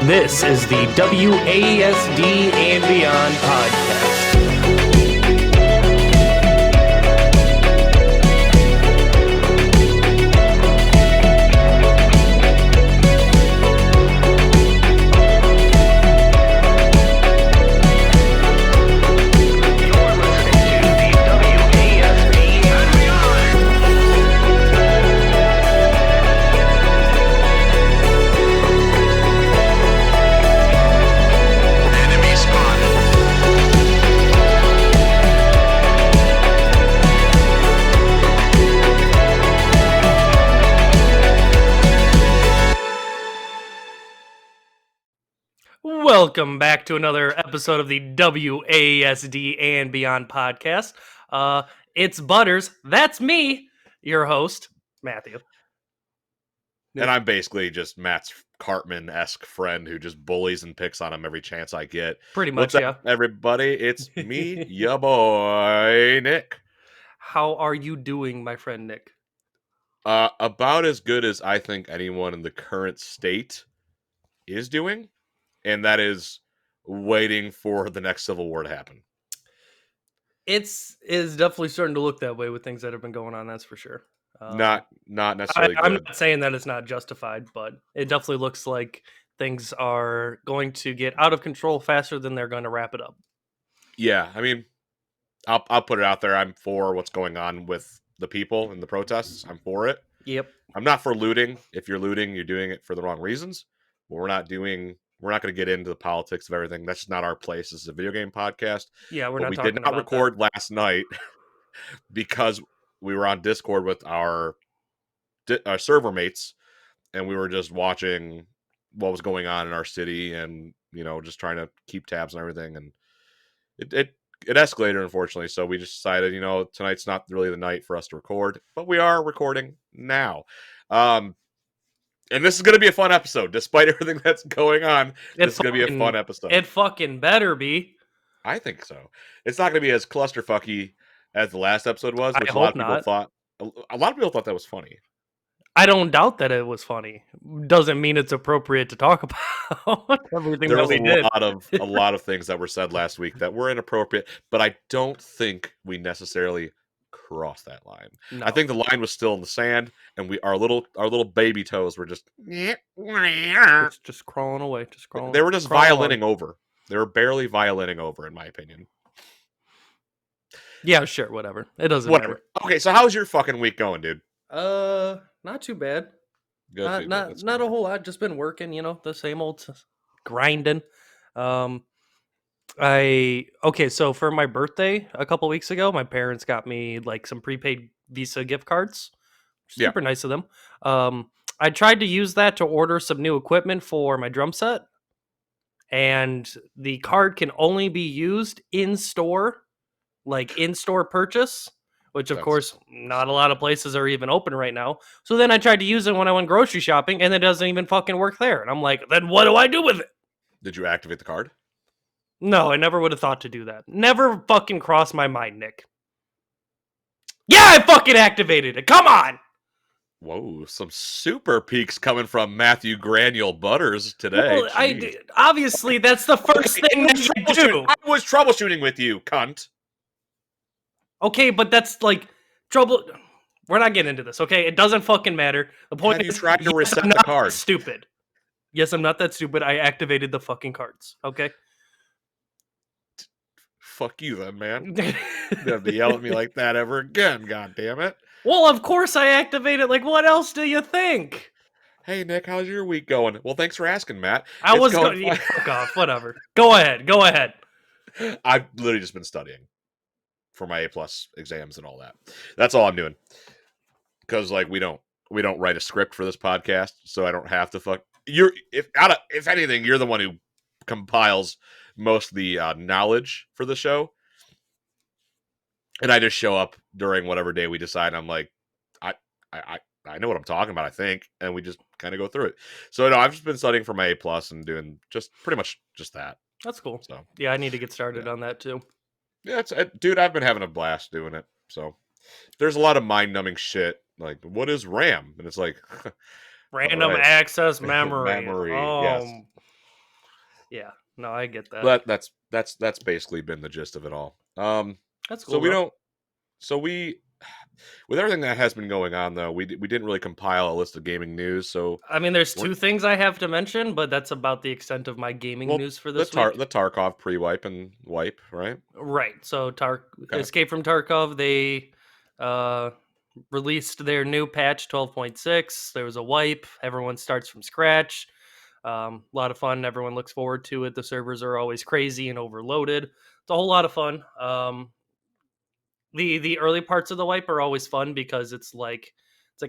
This is the WASD and Beyond podcast. Welcome back to another episode of the WASD and Beyond podcast. It's Butters. That's me, your host, Matthew. And I'm basically just Matt's Cartman-esque friend who just bullies and picks on him every chance I get. Pretty much, What's yeah. up, everybody? It's me, ya boy, Nick. How are you doing, my friend Nick? About as good as I think anyone in the current state is doing, and that is waiting for the next Civil War to happen. It's definitely starting to look that way with things that have been going on, that's for sure. Not necessarily I'm good. not saying that it's not justified, but it definitely looks like things are going to get out of control faster than they're going to wrap it up. Yeah, I mean, I'll put it out there. I'm for what's going on with the people and the protests. I'm for it. Yep. I'm not for looting. If you're looting, you're doing it for the wrong reasons. But we're not going to get into the politics of everything. That's just not our place. This is a video game podcast. Yeah, we're But not we talking did not about record last night because we were on Discord with our server mates, and we were just watching what was going on in our city, and just trying to keep tabs on everything. And it escalated, unfortunately. So we just decided, tonight's not really the night for us to record, but we are recording now. And this is going to be a fun episode, despite everything that's going on. This is going to be a fun episode. It fucking better be. I think so. It's not going to be as clusterfucky as the last episode was, which A lot of people thought that was funny. I don't doubt that it was funny. Doesn't mean it's appropriate to talk about everything there that was we did. a lot of things that were said last week that were inappropriate, but I don't think we necessarily crossed that line. No. I think the line was still in the sand, and our little baby toes were just crawling away. They were just violining over. They were barely violining over, in my opinion. Yeah, sure, whatever. It doesn't matter. Okay, so how's your fucking week going, dude? Not too bad. Good. Not a whole lot. Just been working, the same old grinding. So for my birthday a couple weeks ago, my parents got me like some prepaid Visa gift cards. Super nice of them. I tried to use that to order some new equipment for my drum set, and the card can only be used in store, like in-store purchase, which of course not a lot of places are even open right now. So then I tried to use it when I went grocery shopping, and it doesn't even fucking work there. And I'm like, then what do I do with it? Did you activate the card? No, I never would have thought to do that. Never fucking crossed my mind, Nick. Yeah, I fucking activated it. Come on. Whoa, some super peaks coming from Matthew Granule Butters today. Well, obviously that's the first thing that you do. I was troubleshooting with you, cunt. Okay, but that's like trouble. We're not getting into this, okay? It doesn't fucking matter. The point is, you tried to reset I'm the not card. Stupid. Yes, I'm not that stupid. I activated the fucking cards, okay? Fuck you then, man. You don't have to yell at me like that ever again, god damn it. Well, of course I activated. Like, what else do you think? Hey, Nick, how's your week going? Well, thanks for asking, Matt. I was going to fuck off. Whatever. Go ahead. I've literally just been studying for my A+ exams and all that. That's all I'm doing. Because we don't write a script for this podcast, so I don't have to fuck. If anything, you're the one who compiles most of the knowledge for the show, and I just show up during whatever day we decide. I'm like, I know what I'm talking about, I think, and we just kind of go through it. So no, I've just been studying for my A+ and doing just pretty much just that. That's cool. So yeah, I need to get started on that too. Yeah, dude, I've been having a blast doing it. So there's a lot of mind-numbing shit. Like, what is RAM? And it's like random access memory. Yes. Yeah. No, I get that. But that's basically been the gist of it all. That's So cool we though. don't. So we, with everything that has been going on, though, we didn't really compile a list of gaming news. So I mean, there's we're, two things I have to mention, but that's about the extent of my gaming well, news for this week. the Tarkov pre-wipe and wipe, right? Right. So Okay. Escape from Tarkov, they uh released their new patch 12.6. There was a wipe. Everyone starts from scratch. A lot of fun. Everyone looks forward to it. The servers are always crazy and overloaded. It's a whole lot of fun. The early parts of the wipe are always fun because it's like,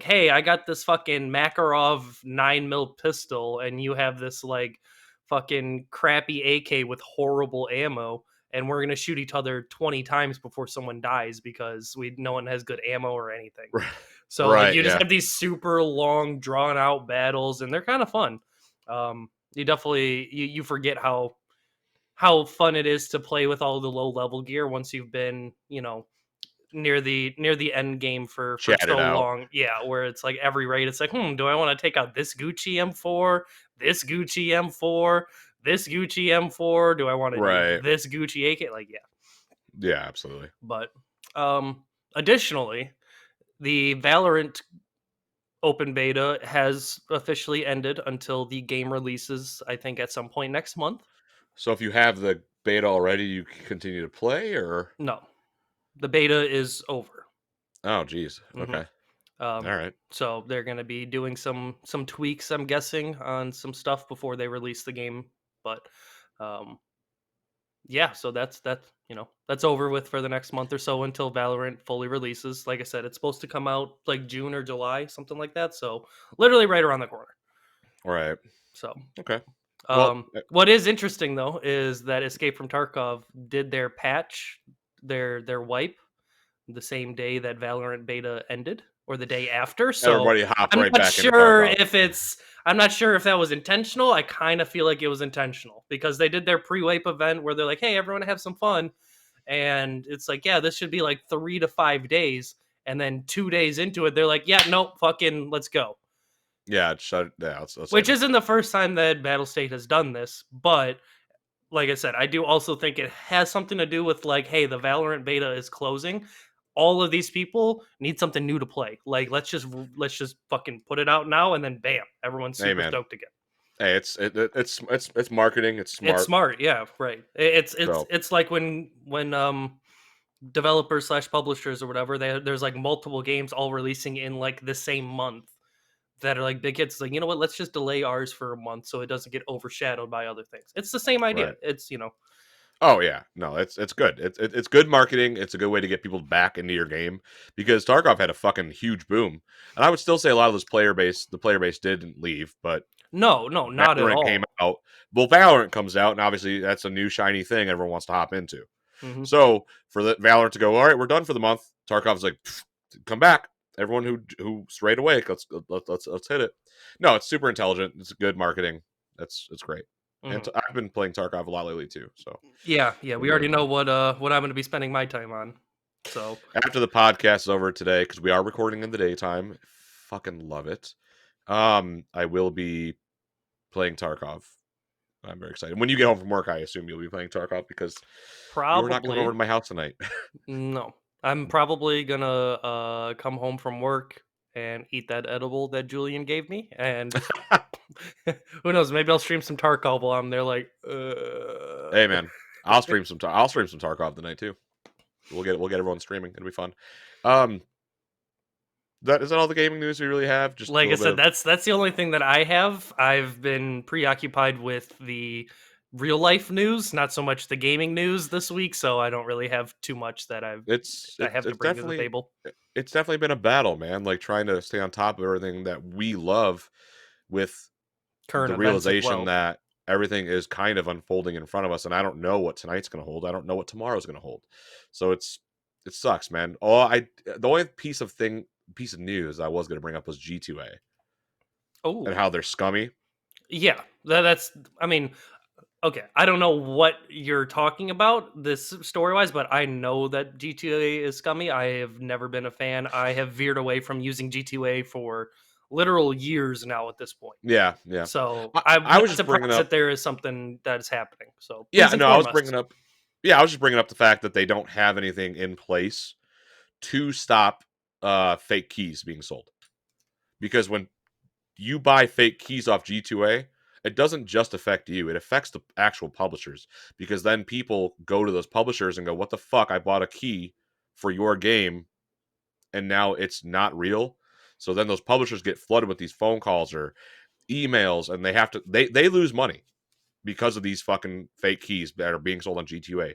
hey, I got this fucking Makarov 9 mil pistol, and you have this like fucking crappy AK with horrible ammo, and we're gonna shoot each other 20 times before someone dies because no one has good ammo or anything. So like Right. you just Yeah. have these super long, drawn out battles, and they're kind of fun. You definitely you forget how fun it is to play with all the low level gear once you've been, near the end game for Chat it so out. long. Yeah, where it's like every raid, it's like, do I want to take out this Gucci M4, this Gucci M4, this Gucci M4? Do I want to do Right. this Gucci AK? Like, yeah. Yeah. Absolutely. But um additionally, the Valorant open beta has officially ended until the game releases, I think, at some point next month. So if you have the beta already, you can continue to play, or No, the beta is over. oh, geez. hmm Okay. All Um, right. so they're going to be doing some tweaks, I'm guessing, on some stuff before they release the game. But um, yeah, so that's over with for the next month or so until Valorant fully releases. Like I said, it's supposed to come out like June or July, something like that. So literally right around the corner. All right. So Okay. Well, what is interesting though is that Escape from Tarkov did their patch, their wipe the same day that Valorant beta ended or the day after. So everybody hopped I'm right not back into sure Tarkov. if it's I'm not sure if that was intentional. I kind of feel like it was intentional because they did their pre-wipe event where they're like, "Hey, everyone have some fun." And it's like, "Yeah, this should be like 3 to 5 days." And then 2 days into it, they're like, "Yeah, nope, fucking let's go." Yeah. Shut. Yeah. Let's Which end it. isn't the first time that Battlestate has done this, but like I said, I do also think it has something to do with like, hey, the Valorant beta is closing. All of these people need something new to play. Like, let's just fucking put it out now, and then bam, everyone's Hey, super man. stoked again. Hey, it's marketing. It's It's smart. smart, yeah, right. It's So it's like when developers slash publishers or whatever, there's like multiple games all releasing in like the same month that are like big hits. Like, you know what? Let's just delay ours for a month so it doesn't get overshadowed by other things. It's the same idea. right. It's. Oh yeah, no, it's good. It's good marketing. It's a good way to get people back into your game because Tarkov had a fucking huge boom, and I would still say a lot of the player base didn't leave, but No, no, not at Valorant came all. out. Well, Valorant comes out, and obviously that's a new shiny thing everyone wants to hop into. hmm So for the Valorant to go, all right, we're done for the month. Tarkov's like, come back, everyone who strayed away. Let's hit it. No, it's super intelligent. It's good marketing. It's great. And hmm I've been playing Tarkov a lot lately too. So Yeah, we already enjoying know that. what I'm going to be spending my time on. So After the podcast is over today, because we are recording in the daytime, fucking love it. I will be playing Tarkov. I'm very excited. When you get home from work, I assume you'll be playing Tarkov because you're not coming over probably to my house tonight. no. I'm probably gonna come home from work and eat that edible that Julian gave me, and who knows? Maybe I'll stream some Tarkov while I'm there. Like, Hey man, I'll stream some Tarkov tonight too. We'll get everyone streaming. It'll be fun. Um, that is that all the gaming news we really have. Just a like I little bit said, of that's the only thing that I have. I've been preoccupied with the real life news, not so much the gaming news this week. So I don't really have too much that I have to bring to the table. it's definitely been a battle, man. Like trying to stay on top of everything that we love with Current the events as realization well. that everything is kind of unfolding in front of us, and I don't know what tonight's going to hold. I don't know what tomorrow's going to hold. So it sucks, man. The only piece of news I was going to bring up was G2A and Oh, how they're scummy. yeah. That's. I mean, okay. I don't know what you're talking about this story wise, but I know that G2A is scummy. I have never been a fan. I have veered away from using G2A for literal years now at this point. Yeah, yeah. So I, I'm I was not just bringing surprised up. that there is something that is happening. So Yeah, please no, I inform was us. bringing up. Yeah, I was just bringing up the fact that they don't have anything in place to stop fake keys being sold. Because when you buy fake keys off G2A, it doesn't just affect you, it affects the actual publishers. Because then people go to those publishers and go, what the fuck? I bought a key for your game and now it's not real. So then those publishers get flooded with these phone calls or emails and they lose money because of these fucking fake keys that are being sold on G2A.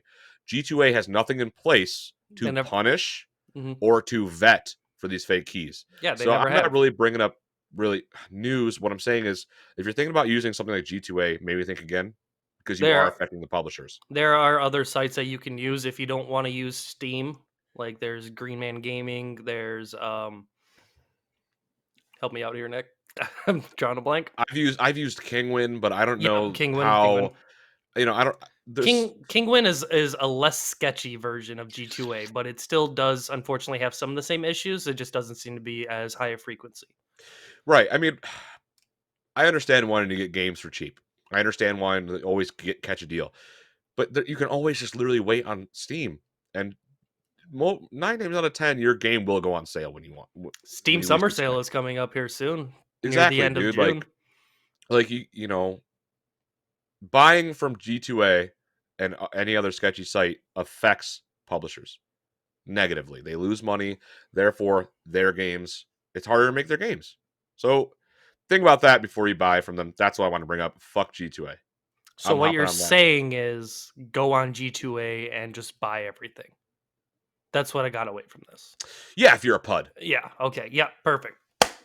G2A has nothing in place to And punish mm-hmm. or to vet for these fake keys. Yeah, they So never I'm not have. really bringing up really news. What I'm saying is, if you're thinking about using something like G2A, maybe think again because you are There affecting the publishers. there are other sites that you can use if you don't want to use Steam. Like there's Green Man Gaming. There's help me out here, Nick. I'm drawing a blank. I've used Kingwin, but I don't Yep, know Kingwin. how. I don't. There's Kingwin is a less sketchy version of G2A, but it still does unfortunately have some of the same issues. It just doesn't seem to be as high a frequency. right. I mean, I understand wanting to get games for cheap. I understand wanting to always catch a deal, but you can always just literally wait on Steam, and 9 times out of 10, your game will go on sale when you want when Steam you least Summer Sale expect. is coming up here soon, near the Exactly, end of dude. June. Like buying from G2A and any other sketchy site affects publishers negatively. They lose money, therefore their games. It's harder to make their games. So think about that before you buy from them. That's what I want to bring up. Fuck G2A. So I'm what hopping you're on that. saying is go on G2A and just buy everything. That's what I got away from this. Yeah, if you're a pud. Yeah. Okay. Yeah. Perfect.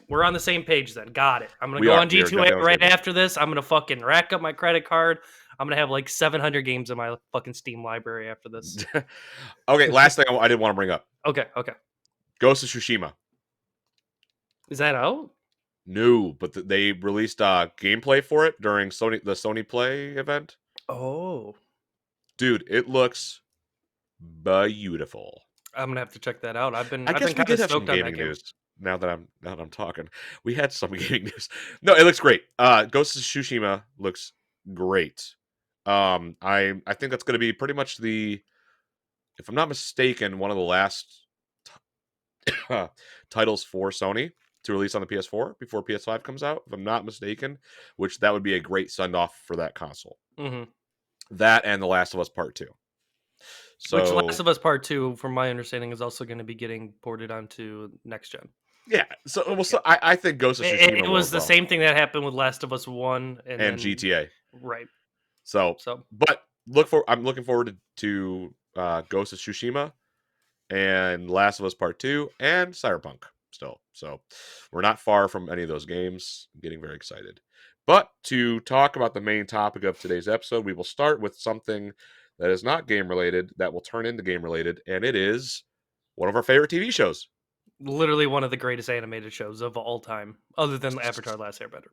We're on the same page then. Got it. I'm gonna We go are. on We are G2A definitely on the right same page. after this. I'm gonna fucking rack up my credit card. I'm gonna have like 700 games in my fucking Steam library after this. Okay, last thing I didn't want to bring up. Okay. Okay. Ghost of Tsushima. Is that out? No, but they released gameplay for it during the Sony Play event. Oh. Dude, it looks beautiful. I'm gonna have to check that out. I've been I guess we kind of did have some stoked on that gaming game. news. Now that I'm talking, we had some gaming news. No, it looks great. Ghost of Tsushima looks great. I think that's going to be pretty much if I'm not mistaken, one of the last titles for Sony to release on the PS4 before PS5 comes out. If I'm not mistaken, which that would be a great send off for that console. Mm-hmm. That and The Last of Us Part 2. Which So Last of Us Part 2, from my understanding, is also going to be getting ported onto next gen. yeah, I think Ghost of Tsushima It will was as the well. same thing that happened with Last of Us 1 and then GTA. Right. So, but I'm looking forward to Ghost of Tsushima and Last of Us Part 2 and Cyberpunk still. So, we're not far from any of those games. I'm getting very excited. But to talk about the main topic of today's episode, we will start with something that is not game related that will turn into game related, and it is one of our favorite TV shows. Literally one of the greatest animated shows of all time, other than Avatar: Last Airbender.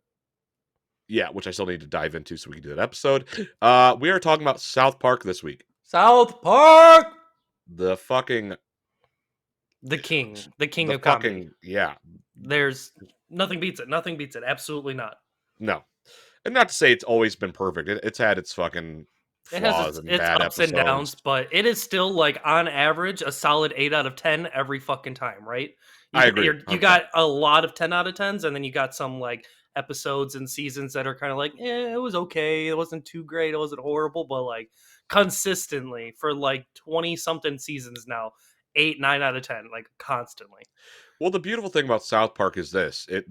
Yeah, which I still need to dive into so we can do that episode. We are talking about South Park this week. South Park! The fucking The king the of fucking comedy. yeah. There's nothing beats it. Nothing beats it. Absolutely not. No, and not to say it's always been perfect. It's had its fucking It has flaws and its bad ups and downs, episodes. but it is still like on average a solid 8 out of 10 every fucking time, right? I agree. You got a lot of 10 out of 10s, and then you got some like episodes and seasons that are kind of like, it was okay. It wasn't too great. It wasn't horrible, but like consistently for like 20 something seasons now, 8, 9 out of 10, like constantly. Well, the beautiful thing about South Park is this: it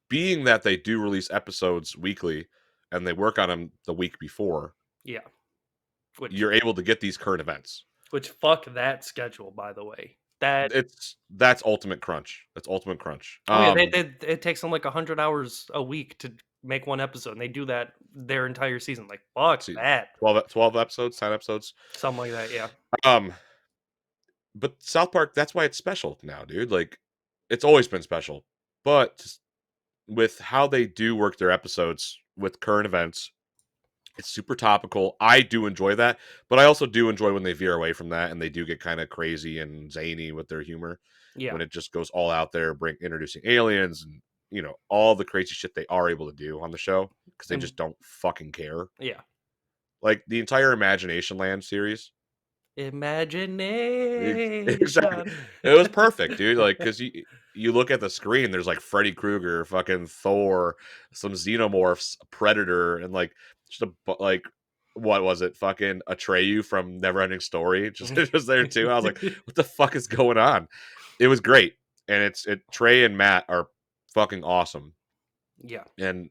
being that they do release episodes weekly and they work on them the week before. Yeah. You're able to get these current events. Which fuck that schedule, by the way. That's ultimate crunch. That's ultimate crunch. Oh yeah, it takes them like 100 hours a week to make one episode, and they do that their entire season. Like fuck that. 12 episodes, 10 episodes, Something like that. Yeah. But South Park, that's why it's special now, dude. Like, it's always been special, but with how they do work their episodes with current events, it's super topical. I do enjoy that, but I also do enjoy when they veer away from that and they do get kind of crazy and zany with their humor. Yeah. When it just goes all out there, introducing aliens and all the crazy shit they are able to do on the show because they And just don't fucking care. yeah, Like the entire Imagination Land series. Exactly. imagination. It was perfect, dude. Like, because you look at the screen, there's like Freddy Krueger, fucking Thor, some xenomorphs, Predator, and like just like what was it? Fucking Atreyu from Neverending Story, just there too. I was like, what the fuck is going on? It was great, and Trey and Matt are fucking awesome, Yeah, and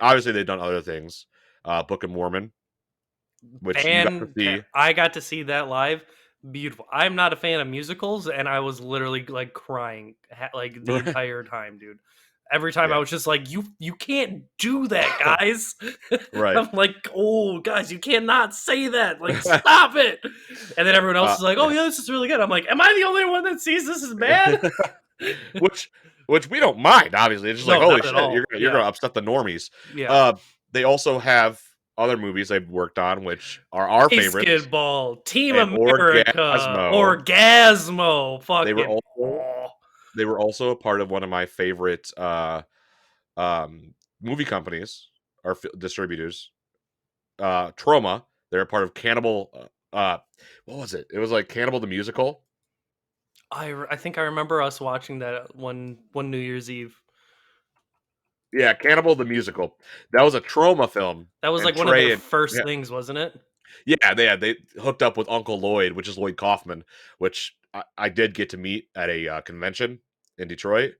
obviously they've done other things. Book of Mormon, which you got to see. I got to see that live. Beautiful. I'm not a fan of musicals, and I was literally like crying like the entire time, dude. Every time I Yeah, was just like, you can't do that, guys." right. I'm like, "Oh, guys, you cannot say that. Like, stop it." And then everyone else is like, "Oh Yeah. yeah, this is really good." I'm like, "Am I the only one that sees this as bad?" which we don't mind. Obviously, it's just like No, holy not at shit, all. you're Yeah, gonna upset the normies. yeah. They also have other movies they've worked on, which are our favorites. Basketball, Team And America, Orgasmo, Orgasmo, they were fucking. also Oh. they were also a part of one of my favorite movie companies or distributors. Trauma. They're a part of Cannibal. What was it? It was like Cannibal the Musical. I think I remember us watching that one New Year's Eve. Yeah, Cannibal the Musical. That was a Trauma film, That was and like one of their Trey and first yeah, things, wasn't it? yeah, they hooked up with Uncle Lloyd, which is Lloyd Kaufman, which I did get to meet at a convention in Detroit.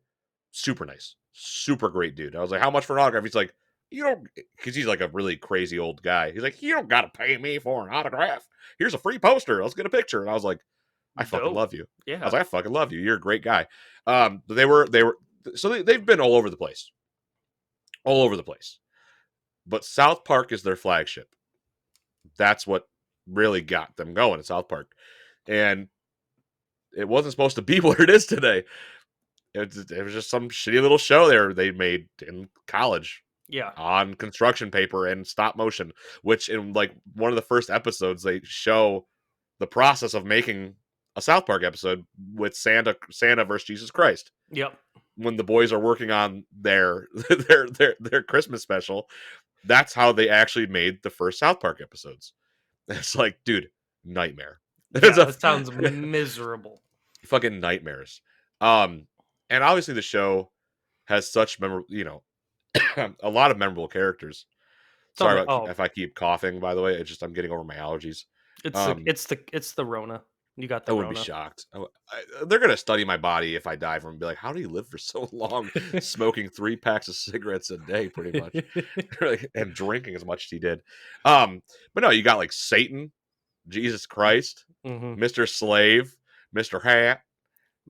Super nice, super great dude. I was like, "How much for an autograph?" He's like, "You don't," because he's like a really crazy old guy. He's like, "You don't got to pay me for an autograph. Here's a free poster. Let's get a picture." And I was like, "I fucking Dope. love you." I was Yeah. like, "I fucking love you. You're a great guy." But they were so they've been all over the place, all over the place. But South Park is their flagship. That's what really got them going at South Park. And it wasn't supposed to be what it is today. It was just some shitty little show they made in college Yeah. on construction paper and stop motion, which in like one of the first episodes they show the process of making a South Park episode with Santa versus Jesus Christ. Yep. When the boys are working on their their Christmas special, that's how they actually made the first South Park episodes. It's like, dude, nightmare. It's Yeah. a That sounds miserable. fucking nightmares. Um, and obviously the show has such memorable, a lot of memorable characters. Sorry about Oh, if I keep coughing. By the way, it's just I'm getting over my allergies. it's the Um, it's the it's the Rona. You got I the wouldn't be Rona. shocked. They're gonna study my body if I die from and be like, how do you live for so long, smoking 3 packs of cigarettes a day, pretty much, and drinking as much as he did. But no, you got like Satan, Jesus Christ, hmm Mr. Slave, Mr. Hat,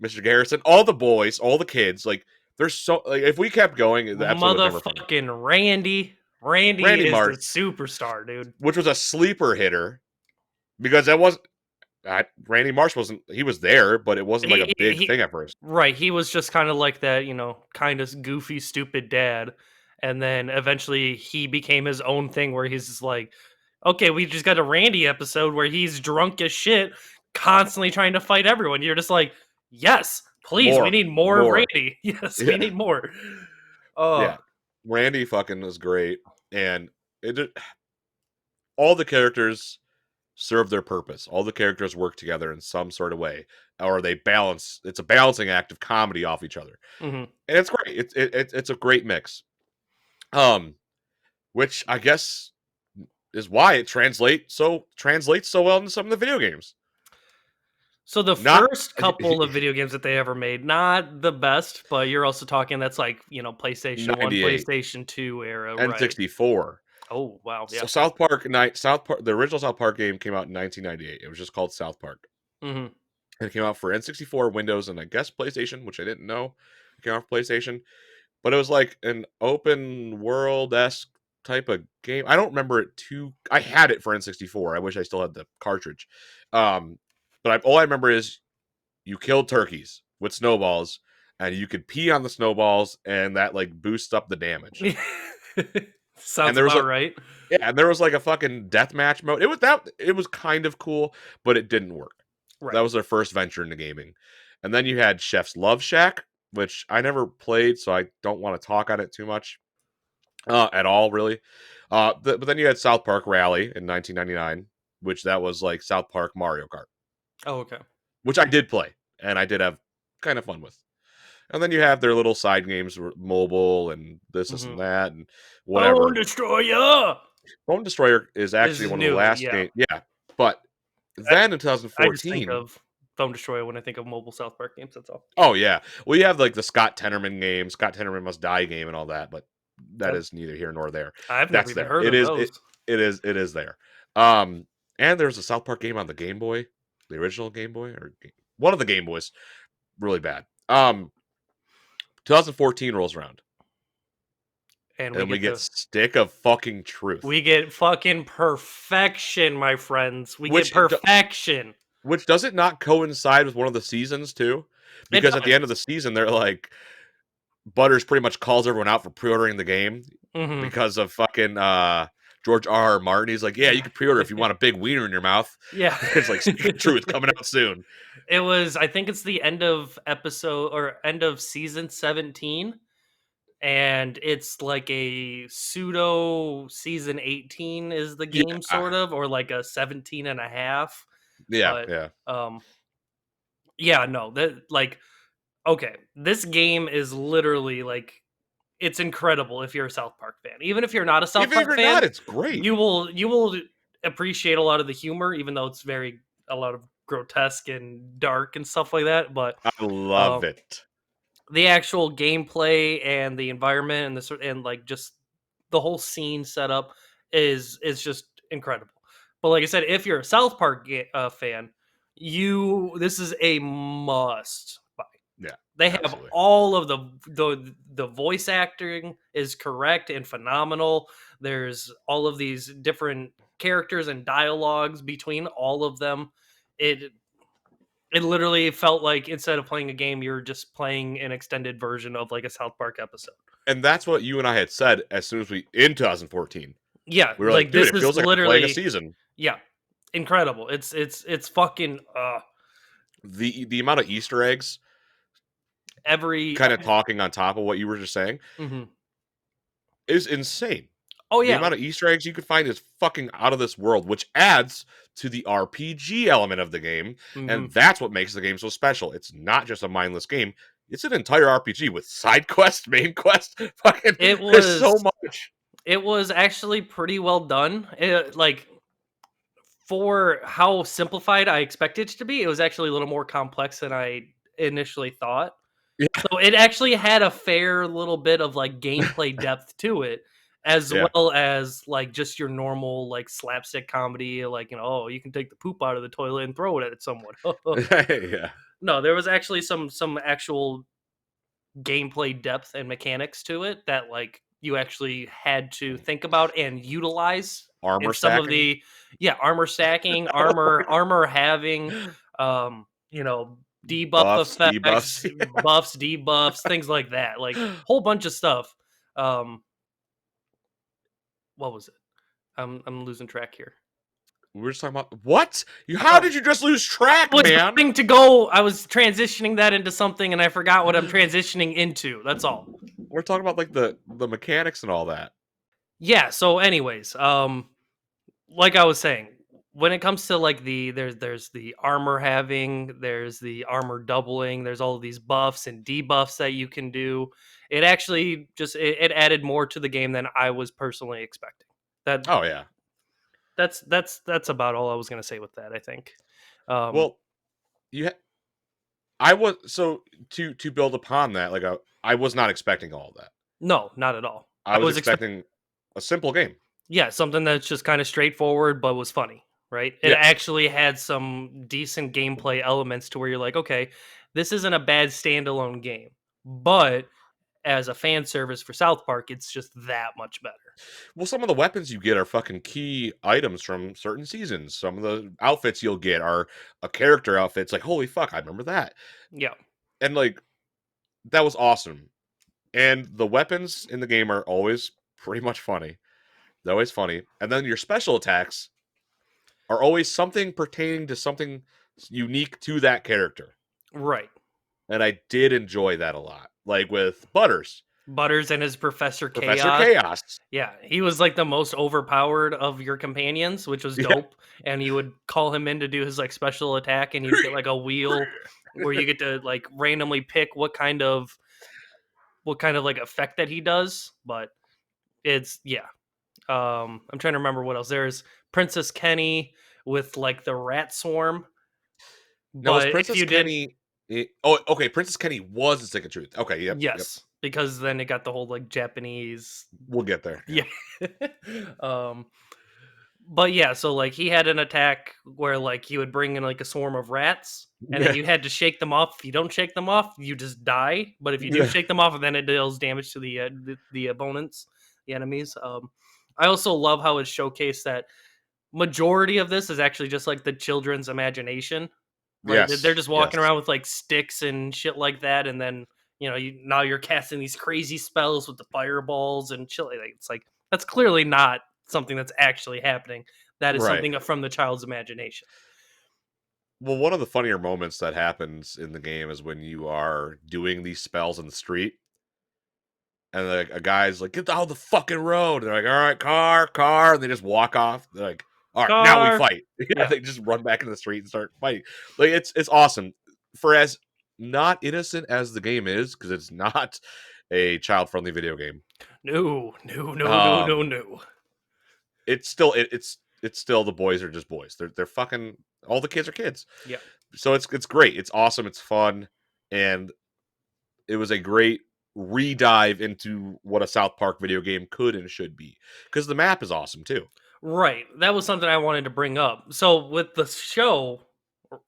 Mr. Garrison, all the boys, all the kids. Like, there's so like if we kept going, the episode would never finish. Motherfucking Randy. Randy Randy is the Marsh, superstar, dude. which was a sleeper hitter, because that was Randy Marsh wasn't. He was there, but it wasn't like a big He thing at first. right. He was just kind of like that, kind of goofy, stupid dad. And then eventually he became his own thing where he's just like, okay, we just got a Randy episode where he's drunk as shit, constantly trying to fight everyone. You're just like, yes, please, we More, need more of more, Randy. Yes, we yeah, need more. Oh, yeah. Randy fucking was great, and all the characters serve their purpose. All the characters work together in some sort of way, or they balance. It's a balancing act of comedy off each other, hmm and it's great. It's a great mix. Um, which I guess is why it translates so well into some of the video games. So the Not first couple of video games that they ever made, not the best, but you're also talking that's like, PlayStation 1, 98, PlayStation 2 era, right? N64. Oh, wow, So yeah. South Park, the original South Park game came out in 1998. It was just called South Park. Mhm. And it came out for N64, Windows, and I guess PlayStation, which I didn't know. It came out for PlayStation. But it was like an open world-esque type of game. I don't remember it too. I had it for N64. I wish I still had the cartridge. Um, but all I remember is you killed turkeys with snowballs, and you could pee on the snowballs, and that like boosts up the damage. And Sounds there was about a right. yeah, and there was like a fucking deathmatch mode. It was kind of cool, but it didn't work. That Right. was their first venture into gaming. And then you had Chef's Love Shack, which I never played, so I don't want to talk on it too much at all, really. But then you had South Park Rally in 1999, which that was like South Park Mario Kart, Oh, okay. which I did play and I did have kind of fun with. And then you have their little side games, mobile and this Mm-hmm. and that and Bone whatever. Destroyer Bone Destroyer is actually is one of the new. last Yeah, games. Yeah, but then in I just think 2014, of Bone Destroyer when I think of mobile South Park games. That's all. oh yeah, well you have like the Scott Tenorman game, Scott Tenorman Must Die game, and all that. But that I've, is neither here nor there. I've never That's even there. heard It of is. those. It is there. Um, and there's a South Park game on the Game Boy, the original Game Boy, or one of the Game Boys. Really bad. 2014 rolls around, And and we get Stick of Fucking Truth, we get fucking perfection, my friends. We get which perfection. which does it not coincide with one of the seasons too? It Because at the does. end of the season, they're like, Butters pretty much calls everyone out for pre-ordering the game Hmm. because of fucking George R. R. Martin. He's like, yeah, you can pre-order if you want a big wiener in your mouth. Yeah. It's like Stick of Truth coming out soon. It was, I think it's the end of episode or end of season 17. And it's like a pseudo season 18 is the game, Yeah, sort of, or like a 17 and a half. yeah, But yeah. um yeah, no, that like okay, this game is literally like it's incredible if you're a South Park fan. Even if you're not a South Even if Park you're fan, not, it's great. you will appreciate a lot of the humor, even though it's very a lot of grotesque and dark and stuff like that. But I love um, it. the actual gameplay and the environment and and like just the whole scene setup is just incredible. But like I said, if you're a South Park fan, you this is a must buy. Yeah, They have absolutely. all of the voice acting is correct and phenomenal. There's all of these different characters and dialogues between all of them. It it literally felt like instead of playing a game, you're just playing an extended version of like a South Park episode. And that's what you and I had said as soon as we in 2014. Yeah, We were like, like dude, this it is feels like we're playing a literally season. yeah, incredible. It's fucking The amount of Easter eggs every kind of talking on top of what you were just saying mhm. is insane. Oh The yeah, amount of Easter eggs you could find is fucking out of this world, which adds to the RPG element of the game. mhm. And that's what makes the game so special. It's not just a mindless game, it's an entire RPG with side quest, main quest. Fucking, It there's so was much. it was actually pretty well done. Like for how simplified I expected it to be, it was actually a little more complex than I initially thought. Yeah. So it actually had a fair little bit of like gameplay depth to it, as Yeah. well as like just your normal like slapstick comedy, like oh, you can take the poop out of the toilet and throw it at someone. Yeah. No, there was actually some actual gameplay depth and mechanics to it that like you actually had to think about and utilize in Armor some of stacking. the armor stacking, Oh, armor having, yeah. you know, debuff Buffs, effects, debuffs. buffs, debuffs, things like that. Like whole bunch of stuff. Um, what was it? I'm losing track here. We were just talking about what? How did you just lose track, I was man? going to go. I was transitioning that into something, and I forgot what I'm transitioning into. That's all. We're talking about like the mechanics and all that. Yeah. So, anyways, like I was saying, when it comes to like there's the armor having, there's the armor doubling, there's all of these buffs and debuffs that you can do. It actually just it added more to the game than I was personally expecting. That Oh yeah. that's about all I was gonna say with that. I think. Um, Well, you I was so to build upon that, like I was not expecting all of that. no, not at all. I I was was expecting. expecting a simple game. Yeah, something that's just kind of straightforward but was funny, right? It Yeah. actually had some decent gameplay elements to where you're like, okay, this isn't a bad standalone game, but as a fan service for South Park, it's just that much better. Well, some of the weapons you get are fucking key items from certain seasons. Some of the outfits you'll get are a character outfits. Like, holy fuck, I remember that. Yeah, And like that was awesome. And the weapons in the game are always pretty much funny. They're always funny. And then your special attacks are always something pertaining to something unique to that character. right. and I did enjoy that a lot. Like with Butters, Butters and his Professor Professor Chaos. Chaos. Yeah, he was like the most overpowered of your companions, which was Yeah. dope. And you would call him in to do his like special attack, and you'd get like a wheel where you get to like randomly pick what kind of like effect that he does. But it's yeah. I'm trying to remember what else. There's Princess Kenny with like the rat swarm. Now was But if Princess you did Kenny? Oh, okay. Princess Kenny was the Stick of Truth. Okay, yep. yes, because then it got the whole like Japanese We'll get there. yeah. um but yeah, so like he had an attack where like he would bring in like a swarm of rats and then Yeah. you had to shake them off. If you don't shake them off, you just die. But if you do Yeah. shake them off, then it deals damage to the opponents, the enemies. I also love how it showcased that majority of this is actually just like the children's imagination, right? They're Yes. just walking Yes. around with like sticks and shit like that, and then now you're casting these crazy spells with the fireballs and shit. It's like that's clearly not something that's actually happening. That is Right. something from the child's imagination. Well, one of the funnier moments that happens in the game is when you are doing these spells in the street, and like a guy's like, "Get out of the fucking road!" And they're like, "All right, car," and they just walk off. They're like, "All right, now we Car, fight." Yeah, yeah, they just run back into the street and start fighting. Like it's awesome for as not innocent as the game is because it's not a child friendly video game. no, no, no, no, no, Um, no. it's still it's still the boys are just boys. They're fucking all the kids are kids. Yeah, So it's great. It's awesome. It's fun, and it was a great re-dive into what a South Park video game could and should be. Because the map is awesome too. right. That was something I wanted to bring up. So with the show,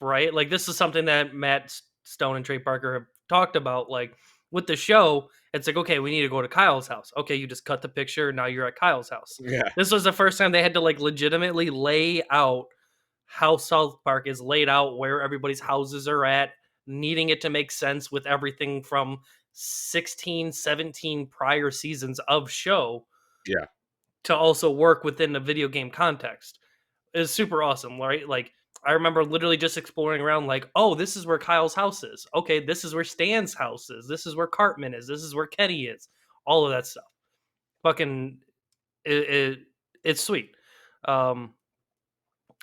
right? Like this is something that Stone and Trey Parker have talked about. Like with the show, it's like okay, we need to go to Kyle's house. Okay, you just cut the picture. Now you're at Kyle's house. Yeah. This was the first time they had to like legitimately lay out how South Park is laid out, where everybody's houses are at, needing it to make sense with everything from 16, 17 prior seasons of show Yeah. to also work within the video game context is super awesome, right? Like I remember literally just exploring around like, oh, this is where Kyle's house is. Okay, this is where Stan's house is. This is where Cartman is. This is where Kenny is. All of that stuff. Fucking it it's sweet. Um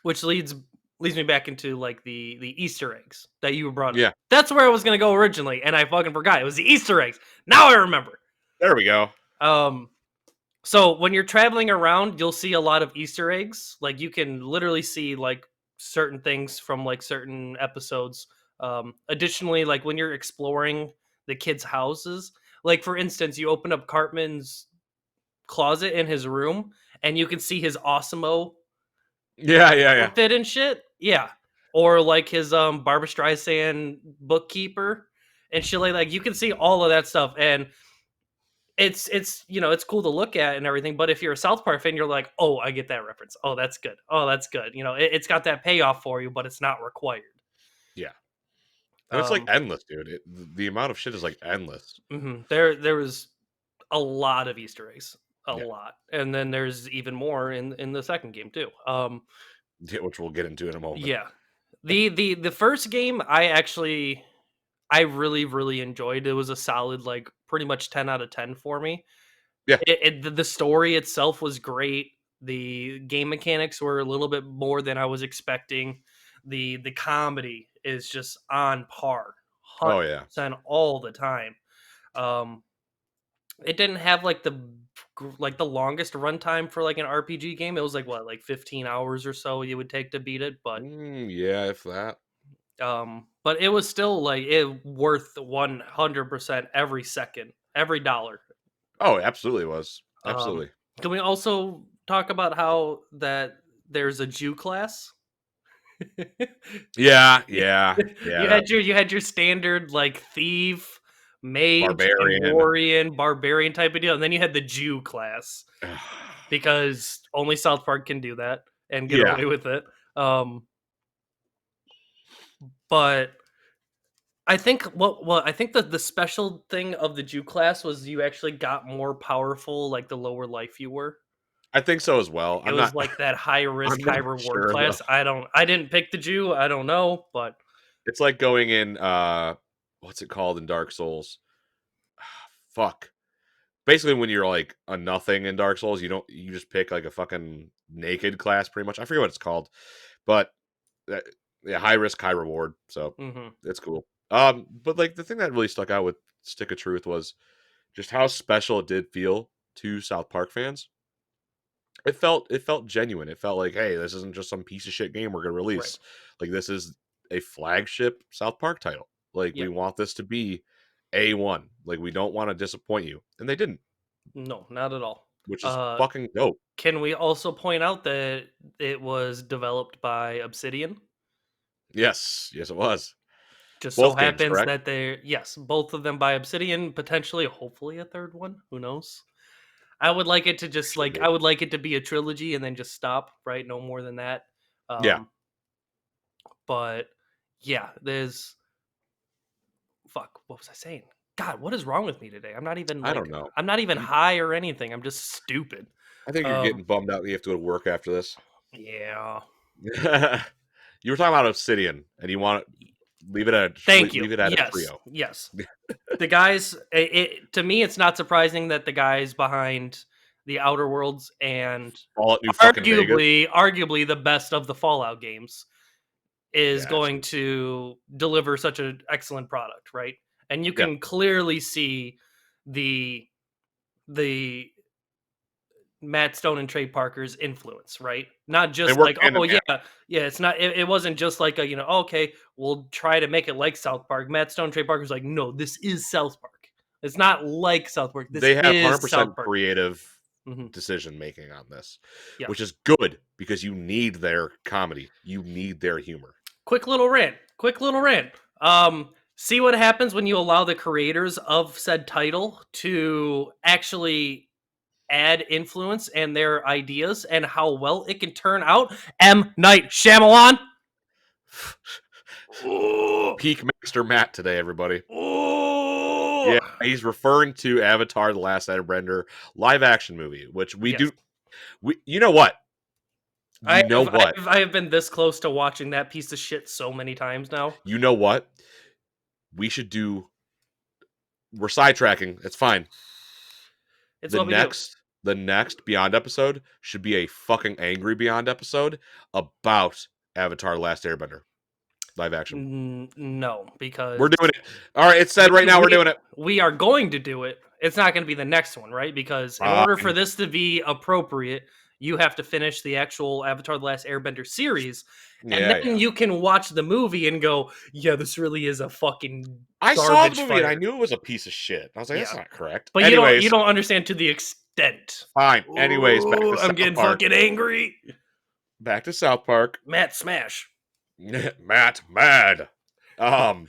which leads me back into like the Easter eggs that you brought up. Yeah. That's where I was gonna go originally, and I fucking forgot. It was the Easter eggs. Now I remember. There we go. Um So when you're traveling around, you'll see a lot of Easter eggs. Like you can literally see like certain things from like certain episodes. Additionally, like when you're exploring the kids' houses, like for instance, you open up Cartman's closet in his room and you can see his Osimo Yeah, yeah, yeah. outfit and shit. Yeah. Or like his Barbara Streisand bookkeeper and shit like you can see all of that stuff. And it's it's cool to look at and everything, but if you're a South Park fan, you're like, oh, I get that reference. Oh, that's good. Oh, that's good. It's got that payoff for you, but it's not required. Yeah. And it's like Um, endless, dude. The amount of shit is like endless. there was a lot of Easter eggs, a Yeah. lot, and then there's even more in the second game too. Yeah, which we'll get into in a moment. Yeah, the first game I really really enjoyed. It was a solid like pretty much 10 out of 10 for me. Yeah. The story itself was great. The game mechanics were a little bit more than I was expecting. The comedy is just on par, Oh yeah. 100% all the time. Um, it didn't have like the longest runtime for like an RPG game. It was like what, like 15 hours or so you would take to beat it, Yeah, if that. but it was still like it worth 100% every second, every dollar. Oh, it absolutely was. Um, Absolutely. can we also talk about how that there's a Jew class? Yeah, yeah, You yeah. had your standard like thief, mage, and Barbarian. barbarian type of deal, and then you had the Jew class because only South Park can do that and get Yeah. away with it. Um, but I think I think the special thing of the Jew class was you actually got more powerful like the lower life you were. I think so as well. It was like that high risk, I'm high not reward sure though. class. I didn't pick the Jew. I don't know, but It's like going in what's it called in Dark Souls? Fuck. Basically, when you're like a nothing in Dark Souls, you just pick like a fucking naked class pretty much. I forget what it's called, but that, yeah, high risk, high reward. So Hmm. it's cool. But like the thing that really stuck out with Stick of Truth was just how special it did feel to South Park fans. It felt genuine. It felt like, hey, this isn't just some piece of shit game we're gonna Right. release. Like this is a flagship South Park title. Like we Yeah. want this to be A1. Like we don't want to disappoint you. And they didn't, No, not at all. which is Uh, fucking dope. can we also point out that it was developed by Obsidian? Yes, yes it was. Just so Both games, happens correct? that they're, yes, both of them by Obsidian, potentially, hopefully a third one. Who knows? I would like it to just Should like be. I would like it to be a trilogy and then just stop, right? No more than that. Yeah, Um, but yeah, there's fuck. What was I saying? God, what is wrong with me today? I don't know. I'm not even You, high or anything. I'm just stupid. I think you're Um, getting bummed out that you have to go to work after this. yeah. You were talking about Obsidian, and you want to Thank you. leave it at a Yes. trio. Yes. The guys, to me, it's not surprising that the guys behind the Outer Worlds and Fallout New fucking Vegas. arguably the best of the Fallout games is Yeah, going to deliver such an excellent product, right? And you yeah. can clearly see the the Matt Stone and Trey Parker's influence, right? Not They just work like, hand in oh yeah, hand. yeah. It's not. It wasn't just like a okay, we'll try to make it like South Park. Matt Stone, Trey Parker's like, no, this is South Park. It's not like South Park. This They have is South 100% Park. creative Hmm. decision making on this, Yeah. which is good because you need their comedy. You need their humor. Quick little rant. Quick little rant. See what happens when you allow the creators of said title to actually add influence and their ideas and how well it can turn out. M. Night Shyamalan. Ooh, Peak Master Matt today, everybody. ooh. Yeah, he's referring to Avatar: The Last Airbender live action movie, which we Yes, do. You know what? You I know have. what? I have been this close to watching that piece of shit so many times now. You know what? We should do. We're sidetracking. It's fine. It's The what we do. next the next Beyond episode should be a fucking angry Beyond episode about Avatar: Last Airbender live action. No, because We're doing it. All right, it's said right now we're doing it. we are going to do it. It's not going to be the next one, right? Because in order for Fine. this to be appropriate, you have to finish the actual Avatar: The Last Airbender series, and Yeah, then yeah. you can watch the movie and go, "Yeah, this really is a fucking I saw the garbage movie and I fire." knew it was a piece of shit. I was like, that's Yeah, not correct. but you Anyways, don't understand to the extent. fine. Anyways, back Ooh, to I'm South getting Park. fucking angry. Back to South Park. Matt Smash. Matt mad. Um,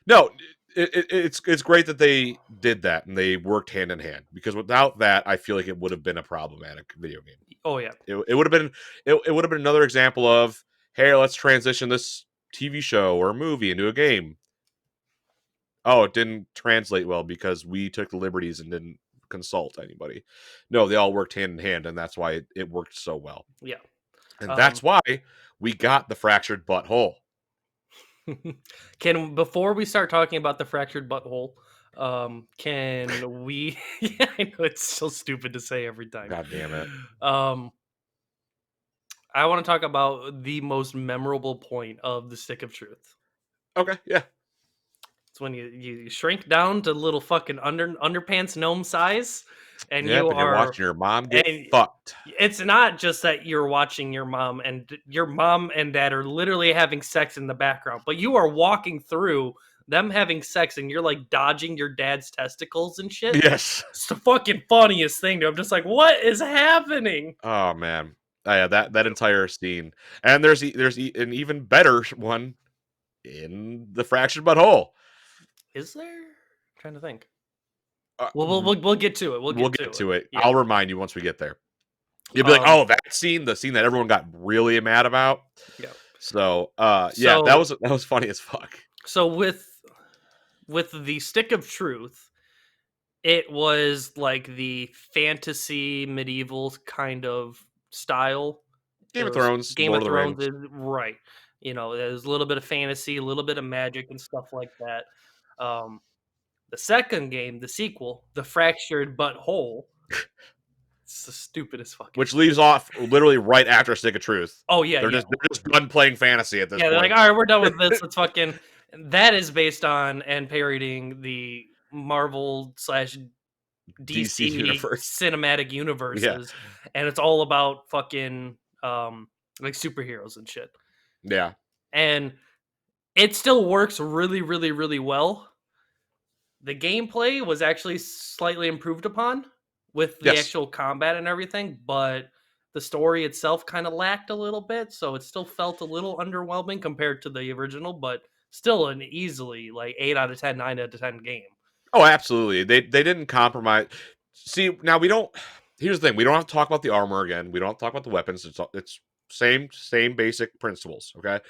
no, it's great that they did that and they worked hand in hand because without that, I feel like it would have been a problematic video game. Oh yeah, It would have been it would have been another example of, hey, let's transition this TV show or movie into a game. Oh, it didn't translate well because we took the liberties and didn't consult anybody. No, they all worked hand in hand, and that's why it worked so well. yeah. And Um, that's why we got the fractured butthole. Can before we start talking about the fractured butthole, can we? Yeah, I know it's so stupid to say every time. God damn it. Um, I want to talk about the most memorable point of the Stick of Truth. Okay, yeah. It's when you shrink down to little fucking underpants gnome size, and Yep, you and you're are watching your mom get and fucked. it's not just that you're watching your mom and dad are literally having sex in the background, but you are walking through them having sex and you're like dodging your dad's testicles and shit. Yes. It's the fucking funniest thing. Dude. I'm just like, what is happening? Oh man. Oh, yeah, that entire scene. And there's an even better one in the fractured butthole. Is there? I'm trying to think. Uh, We'll get to it. We'll we'll get get to it. to it. Yeah. I'll remind you once we get there. You'll be like, Um. "Oh, that scene, the scene that everyone got really mad about." Yeah. So, yeah, So that was funny as fuck. so with the Stick of Truth, it was like the fantasy medieval kind of style. It Game of was Thrones, Game Lord of of the Thrones Rings. is right. There's a little bit of fantasy, a little bit of magic and stuff like that. The second game, the sequel, The Fractured But Whole. It's the stupidest fucking. Which leaves off literally right after Stick of Truth. Oh yeah, they're just done playing fantasy at this they're point. like, all right, we're done with this. Let's fucking. That is based on and parodying the Marvel / DC universe. cinematic universes, and it's all about fucking like superheroes and shit. Yeah, and it still works really, really, really well. The gameplay was actually slightly improved upon with the actual combat and everything, but the story itself kind of lacked a little bit, so it still felt a little underwhelming compared to the original, but still an easily like 8 out of 10, 9 out of 10 game. Oh, absolutely. They didn't compromise. See, now we don't. Here's the thing: we don't have to talk about the armor again. We don't have to talk about the weapons. It's same basic principles. Okay,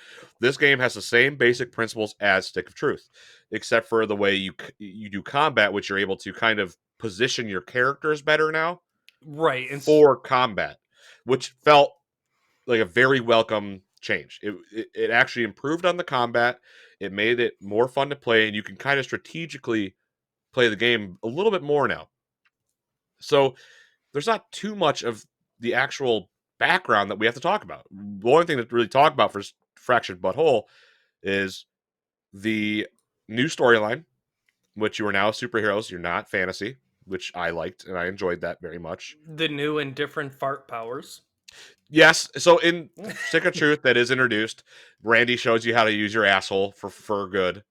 this game has the same basic principles as Stick of Truth, except for the way you do combat, which you're able to kind of position your characters better now, right? For combat, which felt like a very welcome change. It actually improved on the combat. It made it more fun to play, and you can kind of strategically play the game a little bit more now. So there's not too much of the actual background that we have to talk about. The only thing to really talk about for Fractured But Whole is the new storyline, which you are now superheroes. You're not fantasy, which I liked and I enjoyed that very much. The new and different fart powers. Yes. So in Stick of Truth that is introduced, Randy shows you how to use your asshole for good,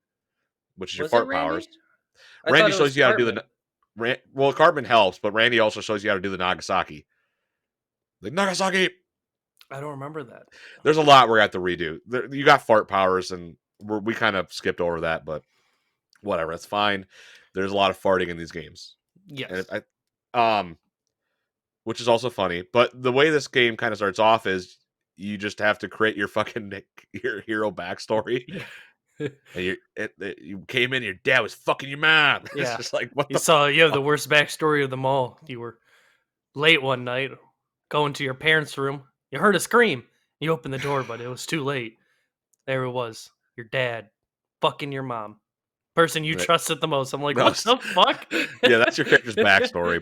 which is your fart powers. Randy shows you how to do the. Well, Cartman helps, but Randy also shows you how to do the Nagasaki. Like Nagasaki. I don't remember that. There's a lot we're gonna have to redo. You got fart powers, and we kind of skipped over that, but whatever, it's fine. There's a lot of farting in these games. Yes. And which is also funny. But the way this game kind of starts off is you just have to create your fucking your hero backstory. Yeah. And you came in, your dad was fucking your mom. Yeah. It's just like, what you have the worst backstory of them all. You were late one night, going to your parents' room. You heard a scream. You opened the door, but it was too late. There it was. Your dad fucking your mom. Person you trusted the most. I'm like, what the fuck? Yeah, that's your character's backstory,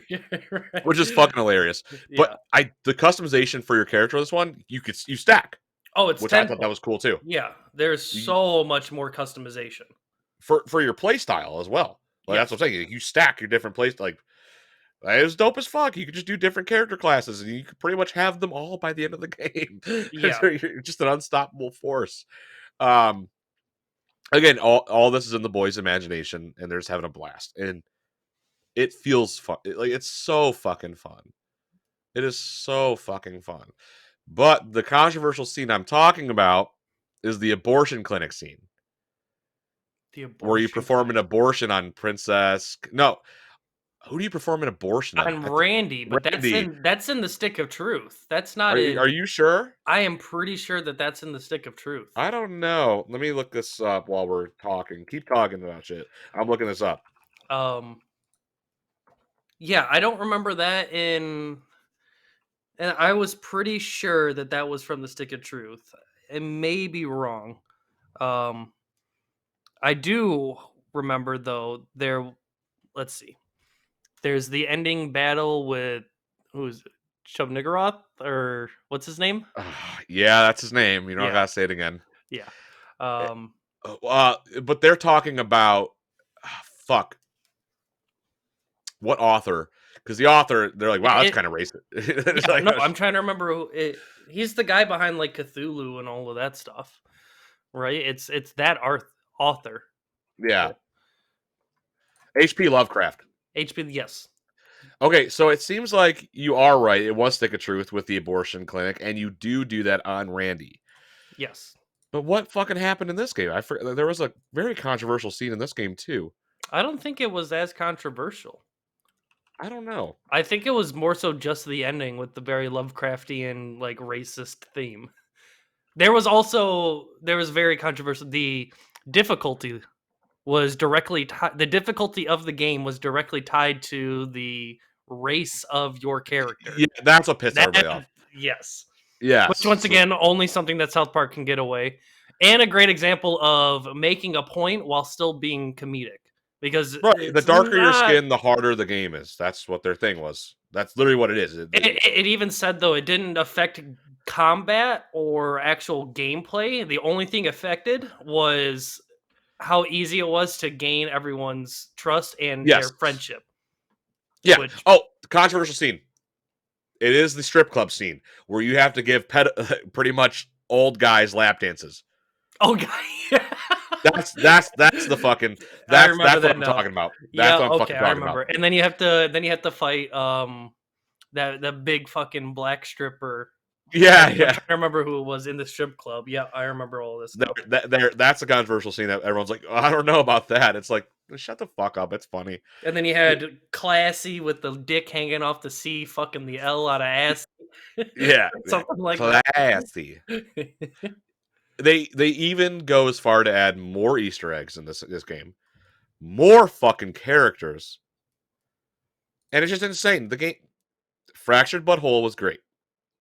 right. Which is fucking hilarious. Yeah. But the customization for your character, this one, you stack. Oh, it's which I thought that was cool too. Yeah, there's so much more customization for your play style as well. Like that's what I'm saying. You stack your different plays. Like it was dope as fuck. You could just do different character classes, and you could pretty much have them all by the end of the game. Yeah, you're just an unstoppable force. Again, all this is in the boys' imagination, and they're just having a blast, and it feels fun. It's so fucking fun. It is so fucking fun. But the controversial scene I'm talking about is the abortion clinic scene. Where you perform an abortion on Princess. No. Who do you perform an abortion on? Randy, but Randy. That's in the Stick of Truth. That's not Are you sure? I am pretty sure that's in the Stick of Truth. I don't know. Let me look this up while we're talking. Keep talking about shit. I'm looking this up. Yeah, I don't remember that in... And I was pretty sure that was from the Stick of Truth. It may be wrong. I do remember, though, let's see. There's the ending battle with, who's it? Chub Niggurath? Or what's his name? Yeah, that's his name. You don't gotta say it again. Yeah. But they're talking about, fuck. What author? Because the author, they're like, wow, that's kind of racist. Yeah, like, no, I'm trying to remember he's the guy behind like Cthulhu and all of that stuff, right? It's that author. Yeah. H.P. Lovecraft. H.P. Yes. Okay, so it seems like you are right. It was Stick of Truth with the abortion clinic, and you do that on Randy. Yes. But what fucking happened in this game? There was a very controversial scene in this game too. I don't think it was as controversial. I don't know. I think it was more so just the ending with the very Lovecraftian, like, racist theme. There was very controversial. The difficulty was directly the difficulty of the game was directly tied to the race of your character. Yeah, that's what pissed everybody off. Yes. Yeah. Which, once again, only something that South Park can get away. And a great example of making a point while still being comedic. because Right. The it's darker your not. skin, the harder the game is. That's what their thing was. That's literally what it is. It even said though it didn't affect combat or actual gameplay. The only thing affected was how easy it was to gain everyone's trust and their Yes. friendship. Yeah. Which Oh, controversial scene. It is the strip club scene where you have to give pretty much old guys lap dances. oh god, That's the fucking I remember that's what that I'm now. talking about. Yeah, That's what I'm okay, fucking I talking about. remember. And then you have to fight that big fucking black stripper. Yeah, I'm yeah. trying to remember who it was in the strip club. Yeah, I remember all this now. That's a controversial scene that everyone's like, oh, I don't know about that. It's like, shut the fuck up. It's funny. And then you had Classy with the dick hanging off the C, fucking the L out of ass. Yeah, Something like that. classy. They even go as far to add more Easter eggs in this game, more fucking characters, and it's just insane. The game Fractured But Whole was great.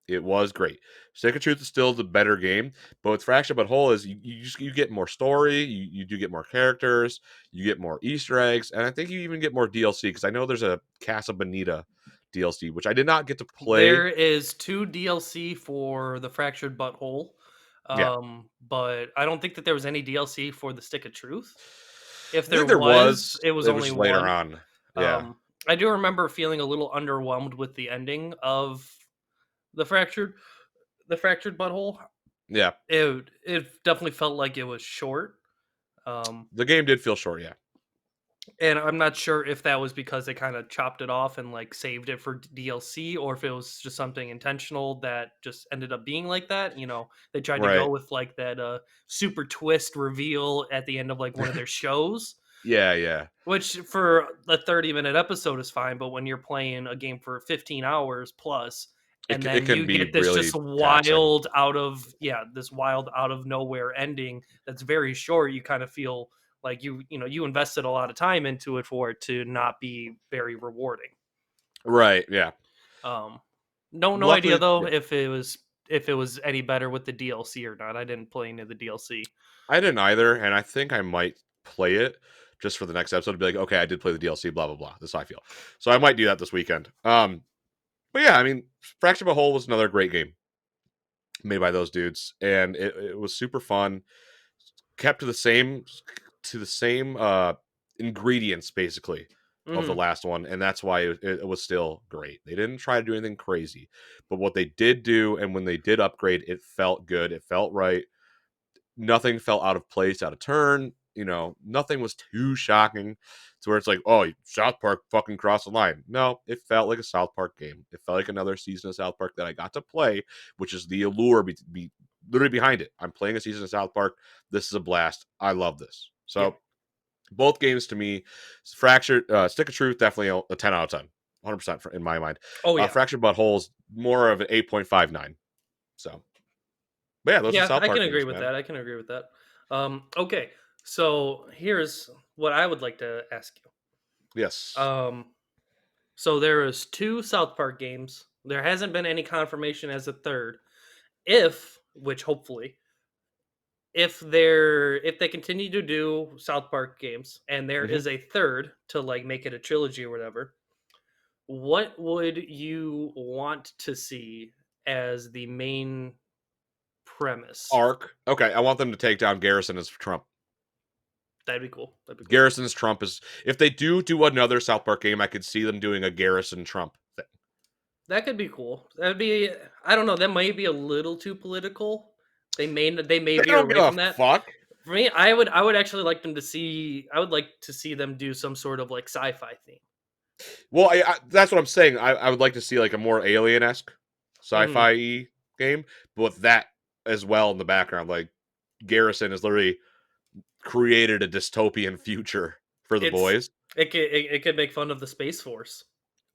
It was great. Stick of Truth is still the better game, but with Fractured But Whole is you get more story, you do get more characters, you get more Easter eggs, and I think you even get more DLC because I know there's a Casa Bonita DLC which I did not get to play. There is 2 DLC for the Fractured Butthole, Yeah, but I don't think that there was any DLC for the Stick of Truth. If I there think there was, was. it was It was only just later 1. on. Yeah, Um, I do remember feeling a little underwhelmed with the ending of the Fractured Butthole. yeah. It definitely felt like it was short. Um, The game did feel short. Yeah, and I'm not sure if that was because they kind of chopped it off and like saved it for DLC, or if it was just something intentional that just ended up being like that. You know, they tried to right. go with like that super twist reveal at the end of like one of their shows, Yeah, yeah. which for a 30-minute episode is fine, but when you're playing a game for 15 hours plus, and It then can you be get this really just taxing. wild this wild out of nowhere ending that's very short, you kind of feel like you invested a lot of time into it for it to not be very rewarding. Right. Yeah. Um, no idea Luckily, though yeah. if it was any better with the DLC or not. I didn't play any of the DLC. I didn't either, and I think I might play it just for the next episode to be like, okay, I did play the DLC, blah blah blah. This is how I feel. So I might do that this weekend. But yeah, I mean, Fractured But Whole was another great game made by those dudes, and it was super fun. Kept to the same ingredients basically of the Hmm. last one, and that's why it was still great. They didn't try to do anything crazy, but what they did do, and when they did upgrade, it felt good. It felt right. Nothing felt out of place, out of turn. Nothing was too shocking to where it's like, oh, South Park fucking crossed the line. No, it felt like a South Park game. It felt like another season of South Park that I got to play, which is the allure literally behind it. I'm playing a season of South Park. This is a blast. I love this. Yeah. So both games to me, Fractured, Stick of Truth, definitely a 10 out of 10, 100% in my mind. Oh yeah. Fractured But Whole is more of an 8.59. So, but yeah, those are Yeah, South I can Park agree games, with man. that. I can agree with that. Okay, so here's what I would like to ask you. Yes. So there is 2 South Park games. There hasn't been any confirmation as a third. If, which hopefully, if they continue to do South Park games and there hmm is a third to like make it a trilogy or whatever, what would you want to see as the main premise? Arc. Okay, I want them to take down Garrison as Trump. That'd be cool. That'd be cool. Garrison's Trump is. If they do another South Park game, I could see them doing a Garrison Trump thing. That could be cool. That'd be I don't know, that might be a little too political. They may They veer don't give away a from that. fuck. For me, I would actually like them to see I would like to see them do some sort of like sci-fi theme. Well, that's what I'm saying. I would like to see like a more alien esque Mhm. sci-fi game, but with that as well in the background. Like Garrison has literally created a dystopian future for the It's boys. it could make fun of the Space Force.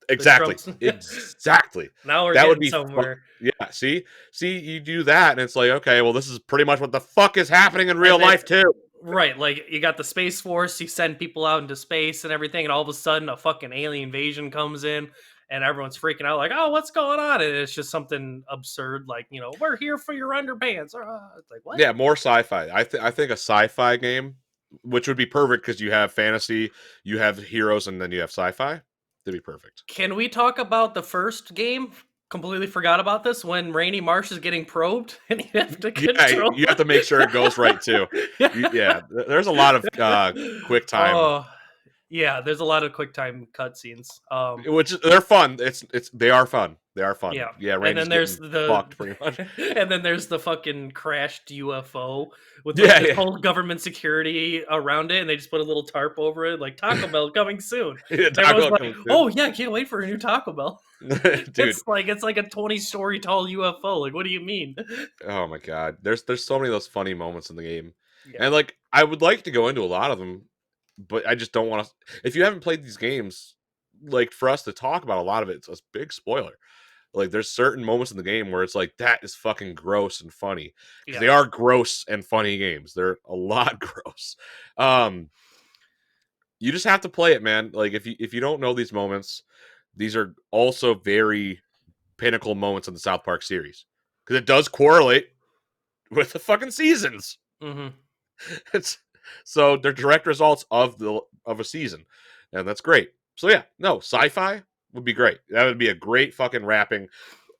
The Exactly. Trumps. Exactly. Now we're That would getting be fun. somewhere. Yeah. See, you do that, and it's like, okay, well, this is pretty much what the fuck is happening in And real then life too. right, like you got the Space Force, you send people out into space and everything, and all of a sudden a fucking alien invasion comes in and everyone's freaking out like, "Oh, what's going on?" And it's just something absurd like, "We're here for your underpants." It's like, "What?" Yeah, more sci-fi. I think a sci-fi game. which would be perfect because you have fantasy, you have heroes, and then you have sci-fi. That'd be perfect. Can we talk about the first game? Completely forgot about this when Rainy Marsh is getting probed and you have to Yeah, control you have to make sure it goes right too. Yeah, there's a lot of quick time, Oh, yeah, there's a lot of quick time cutscenes. which they're fun. They are fun. They are fun. Yeah, Yeah, and Randy's then there's getting the fucked pretty much. and then there's the fucking crashed UFO with like Yeah, this yeah. whole government security around it, and they just put a little tarp over it, like Taco Bell coming soon. Yeah, And Taco everyone's Bell like, comes "Oh yeah, can't wait for a new Taco Bell." through. Dude. It's like a 20-story tall UFO. Like, what do you mean? Oh my god, there's so many of those funny moments in the game, Yeah, and like I would like to go into a lot of them, but I just don't want to. If you haven't played these games, like for us to talk about a lot of it, it's a big spoiler. Like there's certain moments in the game where it's like that is fucking gross and funny because yeah, they are gross and funny games. They're a lot gross. Um, you just have to play it, man. Like if you don't know these moments, these are also very pinnacle moments in the South Park series because it does correlate with the fucking seasons. hmm It's so they're direct results of a season, and that's great. So yeah, no, sci-fi would be great. That would be a great fucking wrapping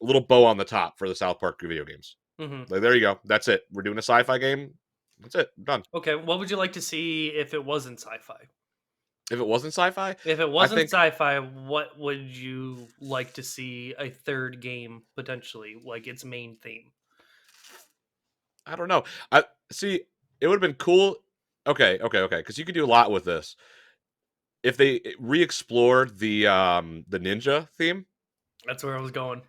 little bow on the top for the South Park video games. hmm Like there you go. That's it. We're doing a sci-fi game. That's it. Done. Okay, what would you like to see if it wasn't sci-fi? If it wasn't sci-fi, If it I wasn't think sci-fi, what would you like to see a third game potentially, like its main theme? I don't know. I see. It would have been cool. Okay. Because you could do a lot with this if they re-explored the ninja theme. That's where I was going.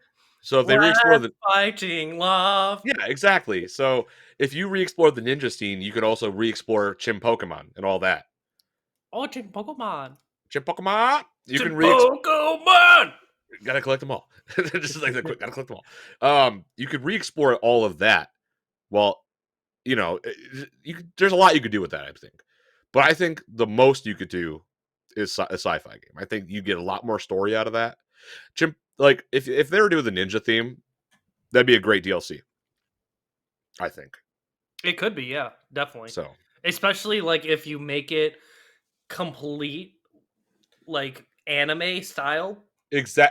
So if they re-explore Let's the fighting love. yeah, exactly. So if you re-explore the ninja scene, you could also re-explore Chim Pokemon and all that. Oh, Jin Pokemon. Chim Pokemon, you Jin can Pokemon. gotta collect them all. Just like the quick, gotta collect them all. You could re-explore all of that. Well, there's a lot you could do with that, I think. But I think the most you could do is a sci-fi game. I think you get a lot more story out of that. Chim, like if they were doing the ninja theme, that'd be a great DLC. I think It could be, yeah, definitely. so. Especially like if you make it complete, like anime style.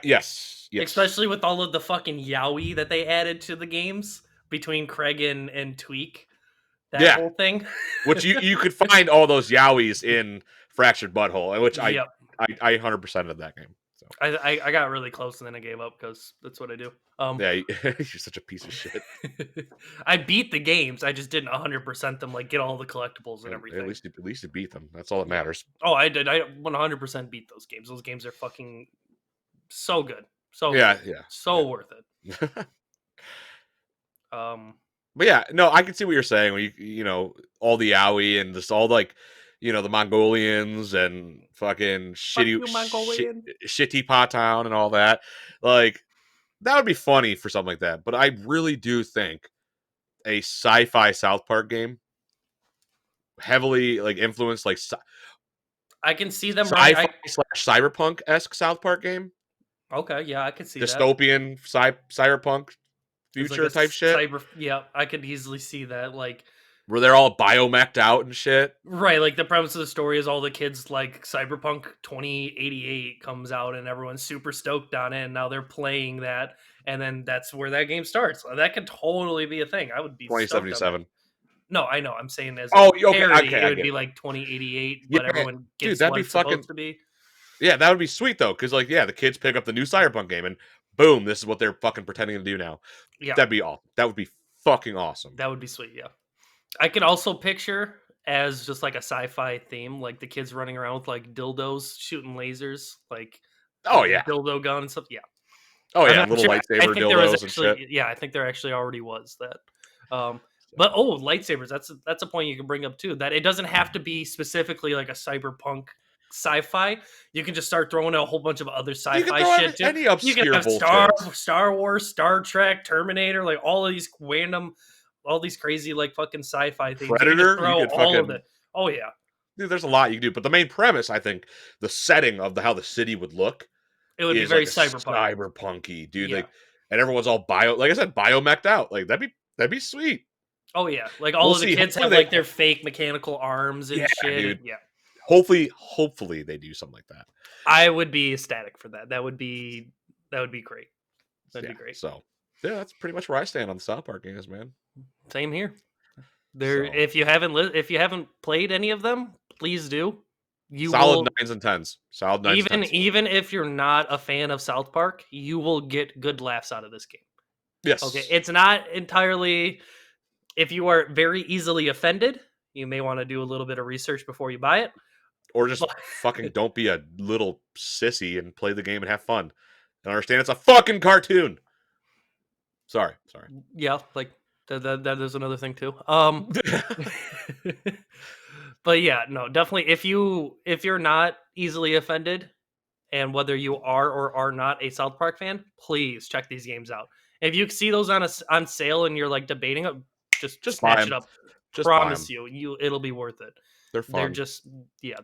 Yes. Especially with all of the fucking yaoi that they added to the games between Craig and Tweak. That Yeah, whole thing. which you could find all those Yowies in Fractured Butthole, and which Yep. I 100% of that game. So I got really close and then I gave up because that's what I do. yeah, you're such a piece of shit. I beat the games. I just didn't 100% them, like get all the collectibles and At everything. least you beat them. That's all that matters. Oh, I did. I 100% beat those games. Those games are fucking so good, so Yeah, good. yeah, So worth it. yeah. Um, But yeah, no, I can see what you're saying. When all the Yowie and just all like the Mongolians and fucking fuck you, Mongolian. shitty pot town and all that. Like that would be funny for something like that. But I really do think a sci-fi South Park game heavily like influenced like I can see them running. sci-fi slash cyberpunk esque South Park game, Okay, yeah, I could see that. dystopian cyberpunk It's like future a type shit, cyber. Yeah, I could easily see that. Like, where they're all biomeched out and shit. right, like the premise of the story is all the kids like Cyberpunk 2088 comes out and everyone's super stoked on it, and now they're playing that, and then that's where that game starts. That could totally be a thing. I would be stoked on that. 2077. No, I know. I'm saying as a Oh, okay, parody, okay, it I would get be it. like 2088, Yeah, but everyone dude, gets that'd what be it's supposed fucking to be. yeah, that would be sweet though, because like yeah, the kids pick up the new cyberpunk game and boom, this is what they're fucking pretending to do now. Yeah, That'd be awesome. That would be fucking awesome. that would be sweet. Yeah, I could also picture as just like a sci-fi theme, like the kids running around with like dildos shooting lasers, like Oh with yeah, the dildo gun and stuff. Yeah, oh yeah, I'm little sure. I lightsaber think there was dildos and shit. actually, yeah, I think there actually already was that. So, But oh, lightsabers. That's a point you can bring up too. That it doesn't have to be specifically like a cyberpunk sci-fi. You can just start throwing a whole bunch of other you can sci-fi throw shit too. any You can obscure have bullshit. Star Wars, Star Trek, Terminator, like all of these random, all these crazy like fucking sci-fi things. You can just Predator, you throw could all of fucking it. Oh yeah, dude. There's a lot you can do, but the main premise, I think, the setting of how the city would look it would be is very like a cyberpunk. cyberpunky, dude. Yeah. Like, and everyone's all like I said, biomeched out. Like that'd be sweet. Oh yeah, like all We'll of the see. kids Hopefully have they like don't. their fake mechanical arms and Yeah, shit. dude. And yeah, Hopefully they do something like that. I would be ecstatic for that. That would be great. That'd Yeah. be great. So yeah, that's pretty much where I stand on the South Park games, man. Same here. There, So if you haven't played any of them, please do. You solid will 9s and 10s. Solid 9s even and 10s. even if you're not a fan of South Park, you will get good laughs out of this game. Okay, Yes. it's not entirely. If you are very easily offended, you may want to do a little bit of research before you buy it. Or just But fucking don't be a little sissy and play the game and have fun. And understand it's a fucking cartoon. Sorry. yeah, like that is another thing too. But yeah, no, definitely. If you're not easily offended, and whether you are or are not a South Park fan, please check these games out. If you see those on sale and you're like debating it, just Just buy snatch it them. up. Just buy Promise them. you, it'll be worth it. They're They're fun. just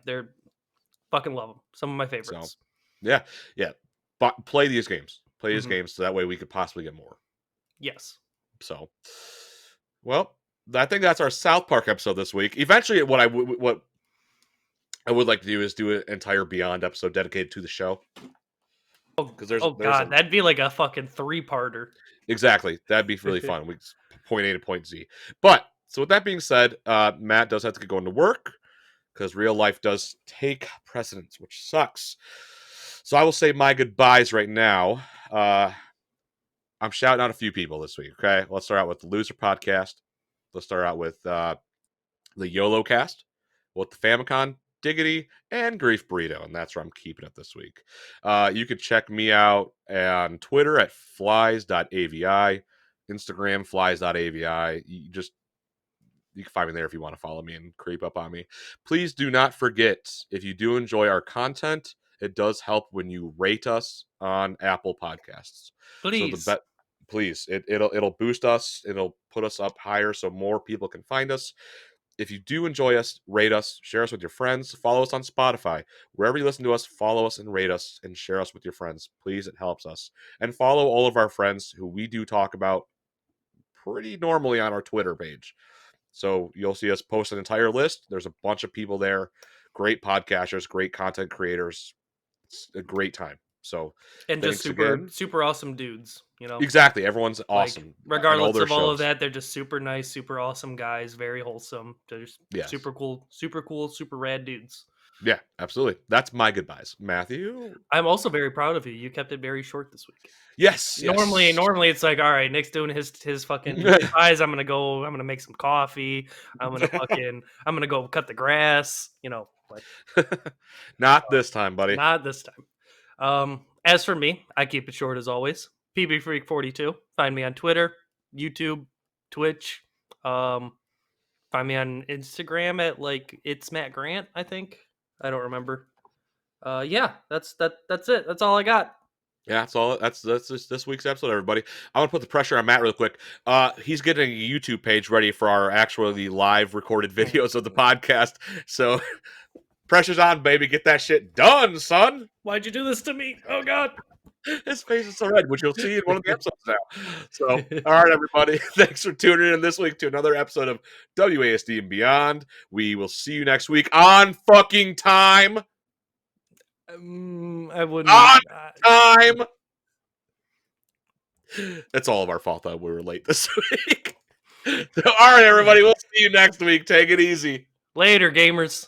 they're fucking love them. Some of my So favorites. yeah. But play these games. Play these Mhm. games so that way we could possibly get more. Yes. So, well, I think that's our South Park episode this week. Eventually, what I would like to do is do an entire Beyond episode dedicated to the show. Because Oh god, that'd be like a fucking 3-parter. exactly, that'd be really fun. We point A to point Z. But so with that being said, Matt does have to get going to work because real life does take precedence, which sucks. So I will say my goodbyes right now. I'm shouting out a few people this week. Okay, let's start out with the Loser Podcast. Let's start out with the YOLO Cast, with the Famicom, Diggity, and Grief Burrito, and that's where I'm keeping it this week. You can check me out on Twitter at flies.avi, Instagram flies.avi. You can find me there if you want to follow me and creep up on me. Please do not forget, if you do enjoy our content, it does help when you rate us on Apple Podcasts. Please. So please, it'll boost us, it'll put us up higher so more people can find us. If you do enjoy us, rate us, share us with your friends, follow us on Spotify. Wherever you listen to us, follow us and rate us and share us with your friends. Please, it helps us. And follow all of our friends who we do talk about pretty normally on our Twitter page. So you'll see us post an entire list. There's a bunch of people there, great podcasters, great content creators. It's a great time. So And just thanks again. super awesome dudes, you know. Exactly. Everyone's Like awesome. regardless their of all of shows. that, they're just super nice, super awesome guys, very wholesome. They're just Yes. super cool, super rad dudes. Yeah, absolutely. That's my goodbyes. Matthew? I'm also very proud of you. You kept it very short this week. Yes. Normally it's like, all right, Nick's doing his fucking goodbyes. I'm gonna make some coffee. I'm gonna go cut the grass, you know, but Not this time, buddy. not this time. As for me, I keep it short as always. PB Freak 42. Find me on Twitter, YouTube, Twitch. Find me on Instagram at like it's Matt Grant, I think. I don't remember. Yeah, that's it. That's all I got. Yeah, that's all. That's just this week's episode, everybody. I want to put the pressure on Matt real quick. He's getting a YouTube page ready for our actually live recorded videos of the podcast. So pressure's on, baby. Get that shit done, son. Why'd you do this to me? Oh god. His face is so red, which you'll see in one of the episodes now. So, all right, everybody. Thanks for tuning in this week to another episode of WASD and Beyond. We will see you next week on fucking time. I wouldn't. On time. It's all of our fault that we were late this week. So, all right, everybody. We'll see you next week. Take it easy. Later, gamers.